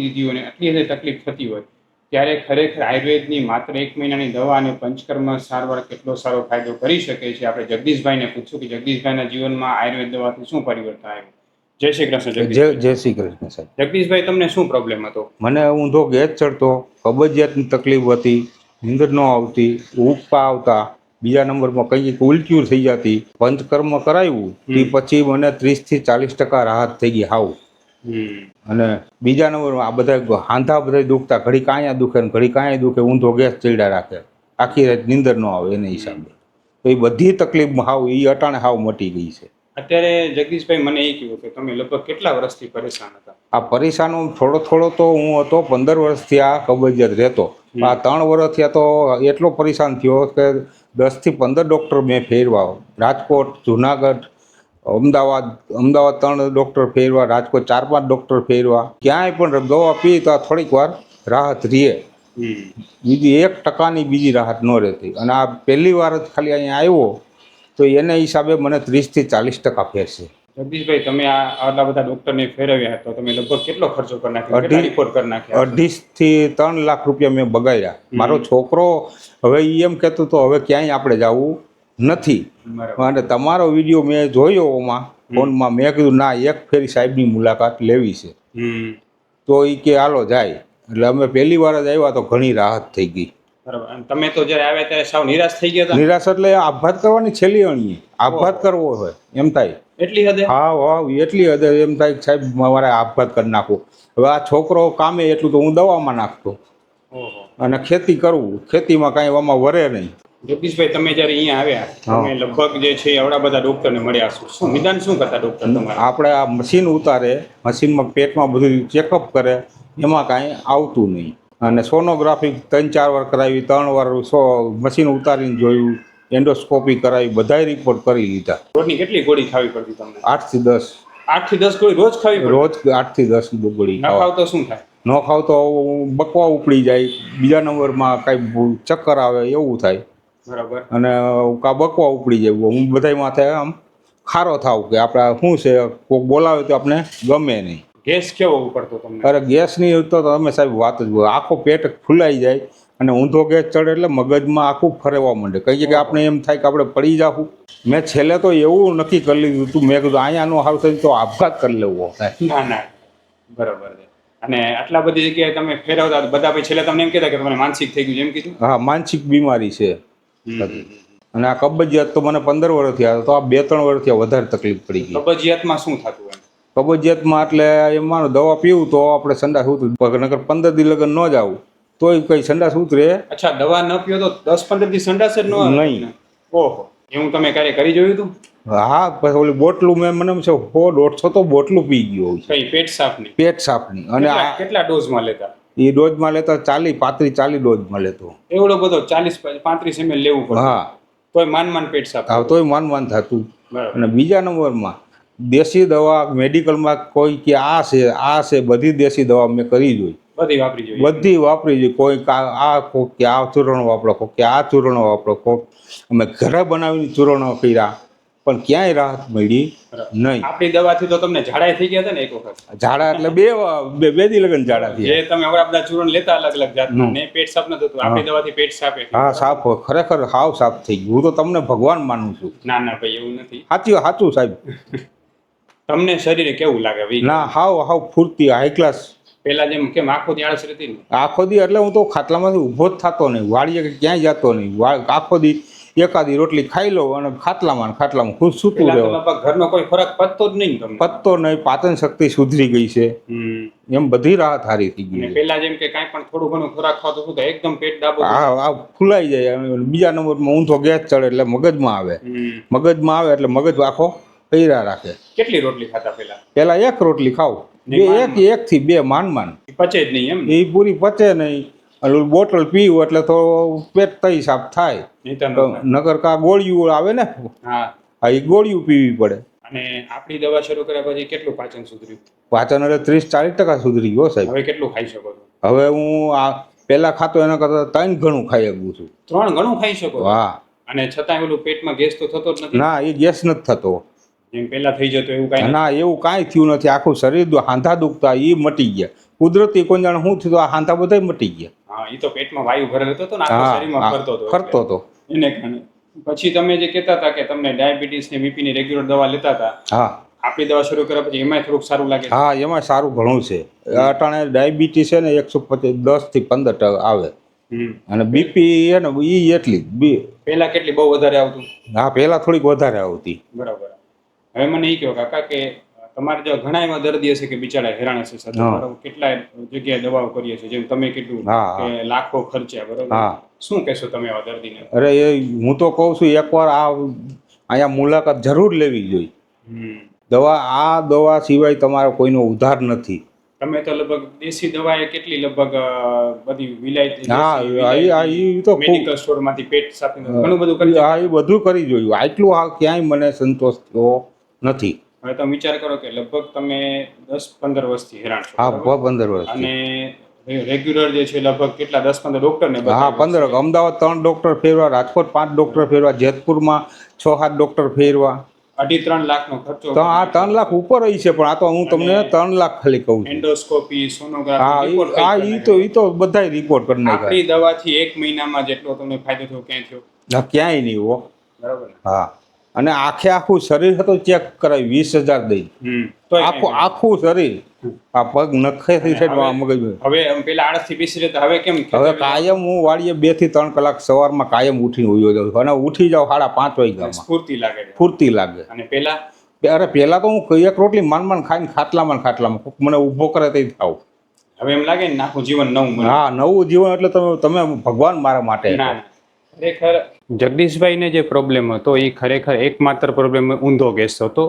દીધી હોય ને આટલી બધી તકલીફ થતી હોય ત્યારે ખરેખર આયુર્વેદની માત્ર 1 મહિનાની દવા અને પંચકર્મ સારવાર કેટલો સારો ફાયદો કરી શકે છે? આપણે જગદીશભાઈને પૂછ્યું કે જગદીશભાઈના જીવનમાં આયુર્વેદ દવાથી શું પરિવર્તન આવ્યું? જય શ્રી કૃષ્ણ જગદીશ. જય શ્રી કૃષ્ણ સાહેબ. જગદીશભાઈ, તમને શું પ્રોબ્લેમ હતો? મને ઊંધો ગેસ ચડતો, કબજિયાતની તકલીફ હતી, નીંદર ન આવતી, ઉપકા આવતા, બીજા નંબરમાં કંઈક ઉલટીઓ થઈ જતી. પંચકર્મ કરાવ્યું તે પછી મને 30-40% રાહત થઈ ગઈ હાવ. અને બીજા નંબરમાં આ બધા હાંધા બધા દુખતા, ઘડી કાંયા દુખે ને ઘડી કાંઈ દુખે, ઊંધો ગેસ ચડ્યા રાખે, આખી રાત નીંદર ન આવે એને હિસાબે. તો એ બધી તકલીફ હાવ એ અટાણે હાવ મટી ગઈ છે. અત્યારે જગદીશભાઈ મને એ કહ્યું કે તમે લગભગ કેટલા વર્ષથી પરેશાન હતા? આ પરેશાનો થોડો તો હું હતો 15 વર્ષથી આ કબજિયાત રહેતો. આ 3 વર્ષ થયા તો એટલો પરેશાન થયો કે 10 થી 15 ડૉક્ટર મેં ફેરવા. રાજકોટ, જુનાગઢ, અમદાવાદ 3 ડૉક્ટર ફેરવા, રાજકોટ 4-5 ડૉક્ટર ફેરવા. ક્યાંય પણ દવા પી તો થોડીક વાર રાહત રહે, બીજી 1% બીજી રાહત ન રહેતી. અને આ પહેલી વાર જ ખાલી અહીંયા આવ્યો તો એના હિસાબે મને 30-40% ફેરશે. જગદીશભાઈ, તમે આટલા બધા ડૉક્ટરને ફેરવ્યા તો તમે લગભગ કેટલો ખર્ચો કરી નાખ્યો? કેટલા રિપોર્ટ કરી નાખ્યા? 2.5 થી 3 લાખ રૂપિયા મેં બગાડ્યા. મારો છોકરો હવે એમ કહેતો તો હવે ક્યાંય આપણે જવું નથી. અને તમારો વિડીયો મેં જોયો ફોનમાં, મેં કીધું ના, એક ફેરી સાહેબની મુલાકાત લેવી છે. તો એ કે હાલો જાય. એટલે અમે પહેલી વાર જ આવ્યા તો ઘણી રાહત થઈ ગઈ. બરાબર. અને તમે તો જ્યારે આવ્યા ત્યારે સાવ નિરાશ થઈ ગયા હતા? નિરાશ એટલે આપઘાત કરવાની છેલ્લી અણીએ. આપઘાત કરવો હોય એમ થાય. એટલી હદે? હા, એટલી હદે એમ થાય સાહેબ મારે આપઘાત કરી નાખો. હવે આ છોકરો કામે એટલું તો હું દવામાં નાખતો અને ખેતી કરવું, ખેતીમાં કાંઈ આમાં વરે નહીં. જગદીશભાઈ, તમે જ્યારે અહીંયા આવ્યા તમે લગભગ જે છે આવડા બધા ડૉક્ટરને મળ્યા છો, શું નિદાન શું કરતા ડૉક્ટર તમારે? આપણે આ મશીન ઉતારે, મશીનમાં પેટમાં બધું ચેકઅપ કરે, એમાં કાંઈ આવતું નહીં. અને સોનોગ્રાફી 3-4 વાર કરાવી, 3 વાર મશીન ઉતારીને જોયું, એન્ડોસ્કોપી કરાવી, બધા રિપોર્ટ કરી લીધા. રોજની કેટલી ગોળી ખાવી પડતી તમને? 8 થી 10. 8 થી 10 ગોળી રોજ ખાવી પડે? રોજ 8 થી 10 ગોળી. ન ખાવ તો શું થાય? ન ખાવ તો બકવા ઉપડી જાય, બીજા નંબરમાં કાંઈ ચક્કર આવે એવું થાય. બરાબર. અને કા બકવા ઉપડી જાય. હું બધા માથે આમ ખારો થાવ કે આપણે શું છે, કોઈક બોલાવે તો આપણે ગમે નહીં. ગેસ કેવો પડતો તમને? અરે ગેસ નહીં તો તમે સાહેબ વાત જ, આખો પેટ ફૂલાઈ જાય અને ઊંધો ગેસ ચડે એટલે મગજમાં આખું ફરેવા માંડે. કહીએ કે આપણે એમ થાય કે આપણે પડી જાવું. મેં છેલ્લે તો એવું નક્કી કરી લીધું હતું, મેં કીધું અહીંયા નો સારું થાય તો આપઘાત કરી લેવો. ના, બરાબર છે. અને આટલા બધી જગ્યાએ તમે ફેરવતા બધા પછી છેલ્લે તમને એમ કહેતા કે તમને માનસિક થઈ ગયું, એમ કીધું? હા, માનસિક બીમારી છે. અને આ કબજિયાત તો મને 15 વર્ષ થયા, તો આ 2-3 વર્ષ થયા વધારે તકલીફ પડી ગઈ. કબજિયાતમાં શું થતું હોય? કબજિયાતમાં એટલે એમાં દવા પીવું તો આપણે સંડાસ ઉતરે, નકર 15 દી લગન ન જાવું તોય કઈ સંડાસ ઉતરે. અચ્છા, દવા ન પીઓ તો 10-15 દી સંડાસ જ નહીં? ઓહો, એવું તમે ક્યારે કરી જોયું હતું? હા, પછી ઓલી બોટલું મને છે 100-150 તો બોટલું પી ગયો છે. કઈ પેટ સાફની? પેટ સાફની. અને કેટલા ડોઝમાં લેતા? એ ડોઝમાં લેતા 40 ડોઝમાં લેતો. એવડો બધો 40-35 ml લેવું પડે? હા. તોય માન પેટ સાફ? હા, તોય માન થતું. અને બીજા નંબરમાં દેશી દવા મેડિકલમાં કોઈ કે આ છે બધી દેશી દવા મેં કરી જોઈ, બધી વાપરી જોઈ. કોઈ કે આ ચૂર્ણ વાપરો, કોઈ કે આ ચૂર્ણ વાપરો, કોઈ અમે ઘરે બનાવીને ચૂર્ણ કર્યા, પણ ક્યાંય રાહત મળી નહીં. આપણી દવાથી તો તમને ઝાડા થઈ ગયા હતા ને એક વખત? ઝાડા એટલે બે દી લગન ઝાડા થયા. તમે હવે બધા ચૂર્ણ લેતા અલગ જાતના ને પેટ સાફ નતું થતું, આપણી દવાથી પેટ સાફ? હા, સાફ ખરેખર હાવ સાફ થઈ ગયું. હું તો તમને ભગવાન માનું છું. ના ભાઈ, એવું નથી. સાચું સાહેબ. તમને શરીરે કેવું લાગે? ના, હાવ ફૂર્તી, હાઈ ક્લાસ. પેલા જેમ કેમ આખો દી આળસ રહેતી? આખો દી એટલે હું તો ખાટલામાંથી ઊભો જ થતો નહીં, વાડીએ કે ક્યાંય જતો નહીં. આખો દી એકાદી રોટલી ખાઈ લો અને ખાટલામાં ખુશ સૂતું રહેવું. ઘરનો કોઈ ખોરાક પતતો જ નહીં તમને? પતતો નહીં. પાચન શક્તિ સુધરી ગઈ છે, એમ બધી રાહત હારી થઈ ગઈ. પેલા જેમ કે કાંઈ પણ થોડું ઘણું ખોરાક ખાતો હતો એકદમ પેટ ડાબો? હા, ફૂલાઈ જાય. બીજા નંબરમાં ઊંધો ગેસ ચડે એટલે મગજમાં આવે એટલે મગજ આખો પૈરા રાખે. કેટલી રોટલી ખાતા પેલા? 1 રોટલી ખાવ, 1 થી 2 માન પચે જ નહીં? એમ? એ પૂરી પચે નહીં. બોટલ પીવું એટલે તો પેટ તઈ સાફ થાય. નગર કા ગોળીઓ આવે ને, હા, એ ગોળીઓ પીવી પડે. અને આપણી દવા શરૂ કર્યા પછી કેટલું પાચન સુધર્યું? પાચન એટલે 30-40% સુધરી ગયો સાહેબ. હવે કેટલું ખાઈ શકો છો? હવે હું આ પેલા ખાતો એના કરતા 3 ગણું ખાઈ શકું છું. 3 ગણું ખાઈ શકો? હા. અને છતાં ઓલું પેટમાં ગેસ તો થતો જ નથી? ના, એ ગેસ નથી થતો. જેમ પહેલા થઈ જતો એવું કાંઈ ના એવું કાંઈ થયું નથી. આખું શરીર હાંધા દુખતા એ મટી ગયા. કુદરતી કોઈ જાણે શું થયું આ હાંધા બધા મટી ગયા. હા, એ તો પેટમાં વાયુ ભરેલો હતો ને આખા શરીરમાં ફરતો હતો એને કારણે. પછી તમે જે કહેતા હતા કે તમને ડાયાબિટીસ ને બીપી ની રેગ્યુલર દવા લેતા હતા, હા આપણી દવા શરૂ કર્યા પછી એમાંય થોડુંક સારું લાગે? હા એમાં સારું ઘણું છે. અટાણે ડાયાબિટીસ છે ને 110 થી 15 આવે અને બીપી છે ને એ એટલી પહેલા કેટલી બહુ વધારે આવતું? હા પહેલા થોડીક વધારે આવતી. બરાબર. હવે મને એ કહો કાકા કે તમારે જો ઘણા એવા દર્દી હશે કે બિચારા હેરાન હશે સાથે, બરાબર, કેટલાય જગ્યાએ દવાઓ કરીએ છીએ, જેમ તમે કીધું કે લાખો ખર્ચ્યા, બરાબર, શું કહેશો તમે આવા દર્દીને? અરે એ હું તો કહું છું એકવાર અહીંયા મુલાકાત જરૂર લેવી જોઈએ. દવા સિવાય તમારો કોઈનો ઉધાર નથી. તમે તો લગભગ દેશી દવાએ કેટલી લગભગ બધી વિલાયતી, મેડિકલ સ્ટોર માંથી પેટ સાથે ઘણું બધું કરી, એ બધું કરી જોયું. આટલું ક્યાંય મને સંતોષ થયો નથી. હવે તમે વિચાર કરો કે લગભગ તમે 10-15 વર્ષથી હેરાન છો. હા 15 વર્ષ. અને રેગ્યુલર જે છે લગભગ કેટલા 10-15 ડોક્ટર ને? હા 15. અમદાવાદ 3 ડોક્ટર ફેરવા, રાજકોટ 5 ડોક્ટર ફેરવા, જેતપુરમાં 6-7 ડોક્ટર ફેરવા. 2.5-3 લાખનો ખર્ચો. તો આ 3 લાખ ઉપર હોય છે, પણ આ તો હું તમને 3 લાખ ખાલી કહું છું. એન્ડોસ્કોપી, સોનોગ્રાફી, હા એ તો બધાય રિપોર્ટ કરી નાખ્યા. આપણી દવાથી 1 મહિનામાં જેટલો તમને ફાયદો થયો ક્યાંય થયો? ક્યાંય નહીં હો. બરાબર. હા અને આખું શરીર હતું ચેક કરાવી 20,000 દઈ. આખું શરીર, આ પગ નખે થી છે મગજ. હવે પેલા આળસથી બેસી રહેતા, હવે કેમ? હવે કાયમ હું વાડીએ 2 થી 3 કલાક સવારમાં કાયમ ઉઠીને ઉયો જાઉં અને ઉઠી જાઉં 5:30 વાગ્યામાં. સ્ફૂર્તિ લાગે. અને પેલા પહેલા તો હું એક રોટલી માંડ ખાઈને ખાટલામાં મને ઊભો કરે તે થાવ. હવે એમ લાગે ને આખું જીવન નવું. હા નવું જીવન એટલે તમે ભગવાન મારા માટે. ખરેખર જગદીશભાઈને જે પ્રોબ્લેમ હતો એ ખરેખર એકમાત્ર પ્રોબ્લેમ ઊંધો ગેસ હતો.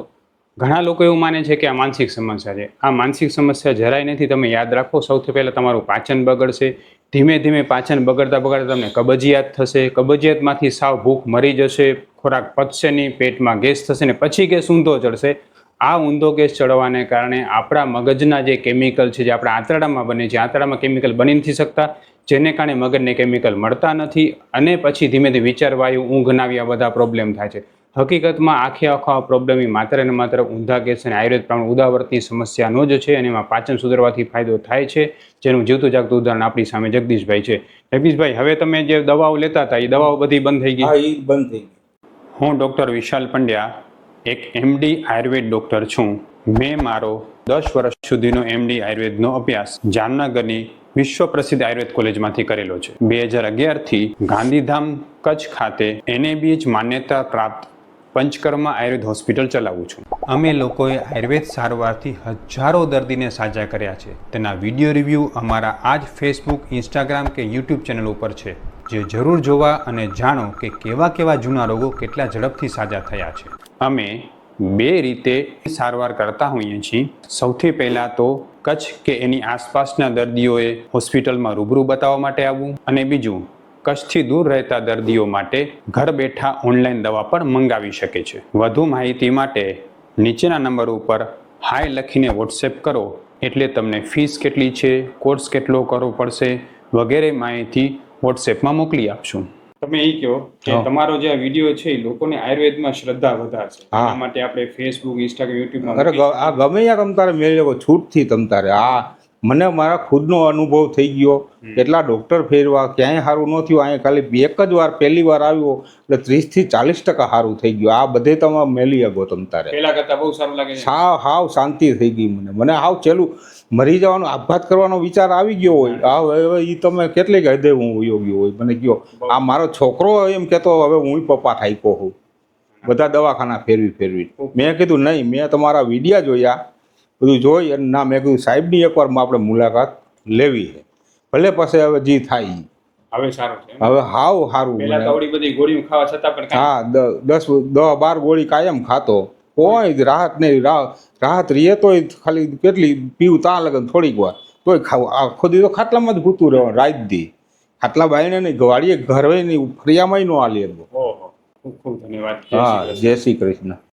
ઘણા લોકો એવું માને છે કે આ માનસિક સમસ્યા છે. આ માનસિક સમસ્યા જરાય નથી. તમે યાદ રાખો, સૌથી પહેલાં તમારું પાચન બગડશે. ધીમે ધીમે પાચન બગડતા તમને કબજિયાત થશે. કબજિયાતમાંથી સાવ ભૂખ મરી જશે, ખોરાક પચશે નહીં, પેટમાં ગેસ થશે ને પછી ગેસ ઊંધો ચડશે. આ ઊંધો ગેસ ચડવાને કારણે આપણા મગજના જે કેમિકલ છે, જે આપણા આંતરડામાં બને છે, આંતરડામાં કેમિકલ બની નથી શકતા, જેને કારણે મગજને કેમિકલ મળતા નથી અને પછી ધીમે ધીમે વિચારવાયુ, ઊંઘના આવી આ બધા પ્રોબ્લેમ થાય છે. હકીકતમાં આખો પ્રોબ્લેમ માત્ર ને માત્ર ઊંધા ગેસ અને આયુર્વેદ પ્રમાણે ઉદાવરતી સમસ્યાનો જ છે અને એમાં પાચન સુધરવાથી ફાયદો થાય છે, જેનું જીવતું જાગતું ઉદાહરણ આપણી સામે જગદીશભાઈ છે. જગદીશભાઈ, હવે તમે જે દવાઓ લેતા હતા એ દવાઓ બધી બંધ થઈ ગઈ? હા એ બંધ થઈ ગઈ. હું ડૉક્ટર વિશાલ પંડ્યા એક MD આયુર્વેદ ડૉક્ટર છું. મેં મારો 10 વર્ષ સુધીનો MD આયુર્વેદનો અભ્યાસ જામનગરની વિશ્વ પ્રસિદ્ધ આયુર્વેદ કોલેજમાંથી કરેલો છે. 2011થી ગાંધીધામ કચ્છ ખાતે NABH માન્યતા પ્રાપ્ત પંચકર્મા આયુર્વેદ હોસ્પિટલ ચલાવું છું. અમે લોકોએ આયુર્વેદ સારવારથી હજારો દર્દીને સાજા કર્યા છે. તેના વિડીયો રિવ્યૂ અમારા આ જ Facebook, Instagram કે YouTube ચેનલ ઉપર છે, જે જરૂર જોવા અને જાણો કે કેવા જૂના રોગો કેટલા ઝડપથી સાજા થયા છે. અમે 2 રીતે સારવાર કરતા હોઈએ છીએ. સૌથી પહેલાં તો કચ્છ કે એની આસપાસના દર્દીઓએ હોસ્પિટલમાં રૂબરૂ બતાવવા માટે આવવું, અને બીજું કચ્છથી દૂર રહેતા દર્દીઓ માટે ઘર બેઠા ઓનલાઈન દવા પણ મંગાવી શકે છે. વધુ માહિતી માટે નીચેના નંબર ઉપર હાય લખીને WhatsApp કરો, એટલે તમને ફીસ કેટલી છે, કોર્સ કેટલો કરવો પડશે વગેરે માહિતી WhatsAppમાં મોકલી આપશું. તમે એ કહો કે તમારો જે વિડીયો છે એ લોકોને આયુર્વેદમાં શ્રદ્ધા વધારશે, એના માટે આપણે Facebook, Instagram, YouTubeમાં આ ગમે યા તમ તારે મેળવી લો છૂટથી તમ તારે. મને મારા ખુદનો અનુભવ થઈ ગયો. કેટલા ડોક્ટર ફેરવા, ક્યાંય સારું ન થયું. અહીંયા ખાલી એક જ વાર પહેલી વાર આવ્યો એટલે 30 થી 40% સારું થઈ ગયું. આ બધે તમે મેલી શકો તમ તારે. પહેલા કરતાં બહુ સારું લાગે છે. હાવ શાંતિ થઈ ગઈ મને હાવ ચેલું મરી જવાનો, આપઘાત કરવાનો વિચાર આવી ગયો હોય. હવે એ તમે કેટલીક હદે હું ઉપયોગી હોય મને કહો. આ મારો છોકરો એમ કહેતો હવે હું પપ્પા થાક્યો હોઉં, બધા દવાખાના ફેરવી. મેં કીધું નહીં, મેં તમારા વિડીયા જોયા, બધું જોઈ અને ના, મેં કીધું સાહેબની એકવારમાં આપણે મુલાકાત લેવી છે, ભલે પછી હવે જે થાય. હવે સારું છે. હવે હાવ સારું. પહેલા તો આવડી બધી ગોળીઓ ખાવા છતાં પણ હા 10-12 ગોળી કાયમ ખાતો, કોઈ રાહત નહીં. રાહત રહીએ તોય ખાલી કેટલી પીવું તા લગન થોડીક વાર, તોય ખાવું. આખો દી તો ખાટલામાં જ ભૂતું રહેવાનું. રાત દી ખાટલા બાઈને નહીં, વાડીએ ઘરે નહીં, ફરિયામાં ન આલી. ઓહો, ખૂબ ધન્યવાદ. હા, જય શ્રી કૃષ્ણ.